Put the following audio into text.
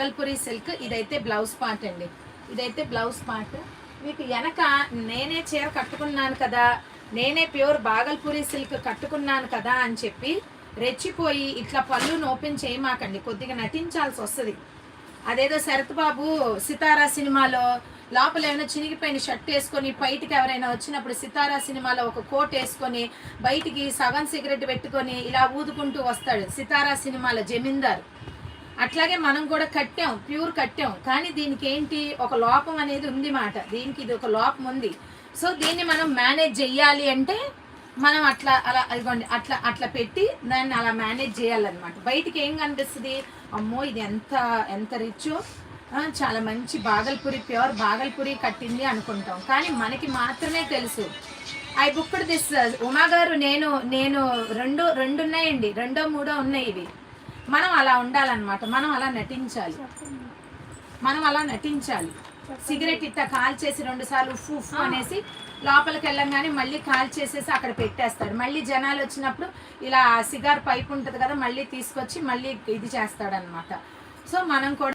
Bhagalpuri silk. ఇదైతే blouse part అండి. ఇదైతే బ్లౌజ్ పార్ట్. మీకు వెనక నేనే చీర కట్టుకున్నాను కదా, నేనే ప్యూర్ బాగల్పూరి సిల్క్ కట్టుకున్నాను కదా అని చెప్పి రెచ్చిపోయి ఇట్లా పళ్ళును ఓపెన్ చేయమాకండి. కొద్దిగా నటించాల్సి వస్తుంది. అదేదో శరత్ బాబు సితారా సినిమాలో లోపల ఏమైనా చినిగిపోయిన షర్ట్ వేసుకొని బయటికి ఎవరైనా వచ్చినప్పుడు సితారా సినిమాలో ఒక కోట్ వేసుకొని బయటికి సగం సిగరెట్ పెట్టుకొని ఇలా ఊదుకుంటూ వస్తాడు సితారా సినిమాలో జమీందార్. అట్లాగే మనం కూడా కట్టాం, ప్యూర్ కట్టాం. కానీ దీనికి ఏంటి, ఒక లోపం అనేది ఉంది మాట. దీనికి ఇది ఒక లోపం ఉంది. సో దీన్ని మనం మేనేజ్ చెయ్యాలి అంటే మనం అట్లా అలా ఇదిగోండి అట్లా అట్లా పెట్టి దాన్ని అలా మేనేజ్ చేయాలన్నమాట. బయటికి ఏం కనిపిస్తుంది, అమ్మో ఇది ఎంత రిచ్, చాలా మంచి బాగల్పూరి ప్యూర్ బాగల్పూరి కట్టింది అనుకుంటాం. కానీ మనకి మాత్రమే తెలుసు. ఐ బుక్డ్ దిస్ ఉమా గారు, నేను రెండు ఉన్నాయండి, 2, 3 ఉన్నాయి ఇవి. మనం అలా ఉండాలన్నమాట. మనం అలా నటించాలి. సిగరెట్ ఇట్లా కాల్ చేసి 2 సార్లు ఉఫ్ ఉఫ్ అనేసి లోపలికి వెళ్ళంగానే మళ్ళీ కాల్ చేసేసి అక్కడ పెట్టేస్తాడు. మళ్ళీ జనాలు వచ్చినప్పుడు ఇలా సిగార్ పైప్ ఉంటుంది కదా, మళ్ళీ తీసుకొచ్చి మళ్ళీ ఇది చేస్తాడనమాట. సో మనం కూడా